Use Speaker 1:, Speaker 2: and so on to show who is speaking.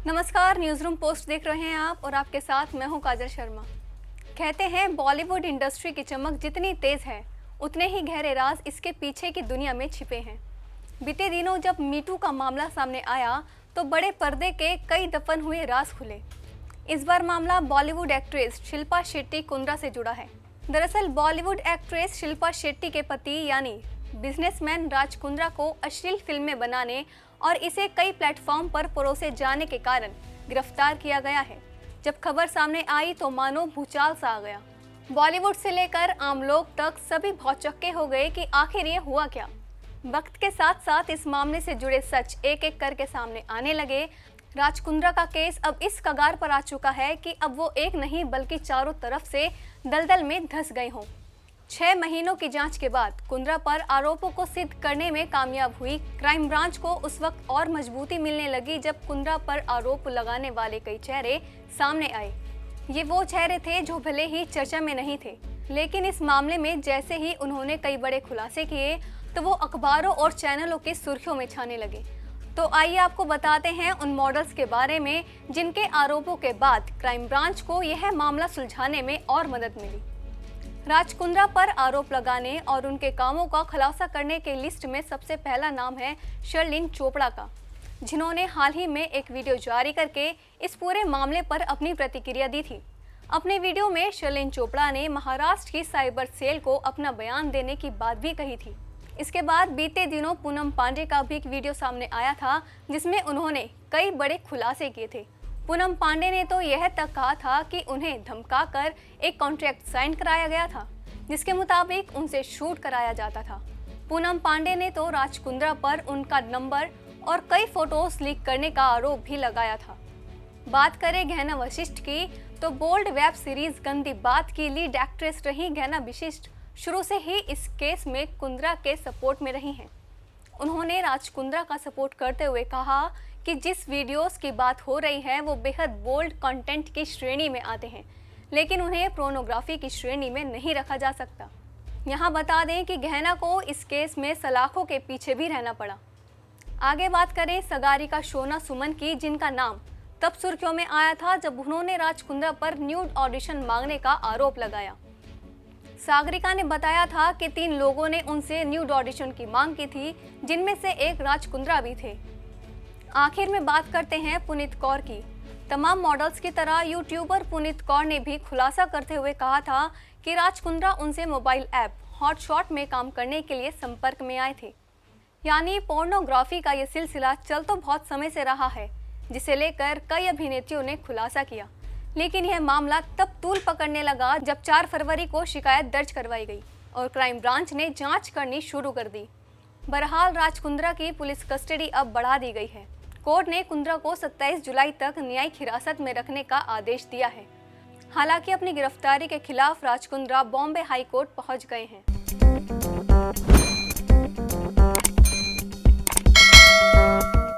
Speaker 1: नमस्कार, news room post देख रहे हैं आप और आपके साथ मैं हूं काजल शर्मा। कहते हैं बॉलीवुड इंडस्ट्री की चमक जितनी तेज है उतने ही गहरे राज इसके पीछे की दुनिया में छिपे हैं। बीते दिनों जब मीटू का मामला सामने आया तो बड़े पर्दे के कई दफन हुए राज खुले। इस बार मामला बॉलीवुड एक्ट्रेस शिल्पा शेट्टी कुंद्रा से जुड़ा है। दरअसल बॉलीवुड एक्ट्रेस शिल्पा शेट्टी के पति यानी बिजनेसमैन राज कुंद्रा को अश्लील फिल्में बनाने और इसे कई प्लेटफॉर्म पर परोसे जाने के कारण गिरफ्तार किया गया है। जब खबर सामने आई तो मानो भूचाल सा आ गया। बॉलीवुड से लेकर आम लोग तक सभी भौचक्के हो गए कि आखिर ये हुआ क्या। वक्त के साथ साथ इस मामले से जुड़े सच एक एक करके सामने आने लगे। राज कुंद्रा का केस अब इस कगार पर आ चुका है कि अब वो एक नहीं बल्कि चारों तरफ से दलदल में धंस गए हों। 6 महीनों की जांच के बाद कुंद्रा पर आरोपों को सिद्ध करने में कामयाब हुई क्राइम ब्रांच को उस वक्त और मजबूती मिलने लगी जब कुंद्रा पर आरोप लगाने वाले कई चेहरे सामने आए। ये वो चेहरे थे जो भले ही चर्चा में नहीं थे, लेकिन इस मामले में जैसे ही उन्होंने कई बड़े खुलासे किए तो वो अखबारों और चैनलों की सुर्खियों में छाने लगे। तो आइए आपको बताते हैं उन मॉडल्स के बारे में जिनके आरोपों के बाद क्राइम ब्रांच को यह मामला सुलझाने में और मदद मिली। राज कुंद्रा पर आरोप लगाने और उनके कामों का खुलासा करने के लिस्ट में सबसे पहला नाम है शर्लिन चोपड़ा का, जिन्होंने हाल ही में एक वीडियो जारी करके इस पूरे मामले पर अपनी प्रतिक्रिया दी थी। अपने वीडियो में शर्लिन चोपड़ा ने महाराष्ट्र की साइबर सेल को अपना बयान देने की बात भी कही थी। इसके बाद बीते दिनों पूनम पांडे का भी एक वीडियो सामने आया था जिसमें उन्होंने कई बड़े खुलासे किए थे। पूनम पांडे ने तो यह तक कहा था कि उन्हें धमकाकर एक कॉन्ट्रैक्ट साइन कराया गया था जिसके मुताबिक उनसे शूट कराया जाता था। पूनम पांडे ने तो राज कुंद्रा पर उनका नंबर और कई फोटोज लीक करने का आरोप भी लगाया था। बात करें गहना वशिष्ठ की तो बोल्ड वेब सीरीज गंदी बात की लीड एक्ट्रेस रही गहना वशिष्ठ शुरू से ही इस केस में कुंद्रा के सपोर्ट में रही हैं। उन्होंने राज कुंद्रा का सपोर्ट करते हुए कहा कि जिस वीडियोस की बात हो रही है वो बेहद बोल्ड कंटेंट की श्रेणी में आते हैं, लेकिन उन्हें पोर्नोग्राफी की श्रेणी में नहीं रखा जा सकता। यहाँ बता दें कि गहना को इस केस में सलाखों के पीछे भी रहना पड़ा। आगे बात करें सगारिका शोना सुमन की, जिनका नाम तब सुर्खियों में आया था जब उन्होंने राज कुंद्रा पर न्यूड ऑडिशन मांगने का आरोप लगाया। सागरिका ने बताया था कि 3 लोगों ने उनसे न्यूड ऑडिशन की मांग की थी, जिनमें से एक राज कुंद्रा भी थे। आखिर में बात करते हैं पुनीत कौर की। तमाम मॉडल्स की तरह यूट्यूबर पुनीत कौर ने भी खुलासा करते हुए कहा था कि राज कुंद्रा उनसे मोबाइल ऐप हॉटशॉट में काम करने के लिए संपर्क में आए थे। यानी पोर्नोग्राफी का ये सिलसिला चल तो बहुत समय से रहा है, जिसे लेकर कई अभिनेत्रियों ने खुलासा किया, लेकिन यह मामला तब तूल पकड़ने लगा जब 4 फरवरी को शिकायत दर्ज करवाई गई और क्राइम ब्रांच ने जांच करनी शुरू कर दी। बहरहाल राज कुंद्रा की पुलिस कस्टडी अब बढ़ा दी गई है। कोर्ट ने कुंद्रा को 27 जुलाई तक न्यायिक हिरासत में रखने का आदेश दिया है। हालांकि अपनी गिरफ्तारी के खिलाफ राज कुंद्रा बॉम्बे हाई कोर्ट पहुंच गए हैं।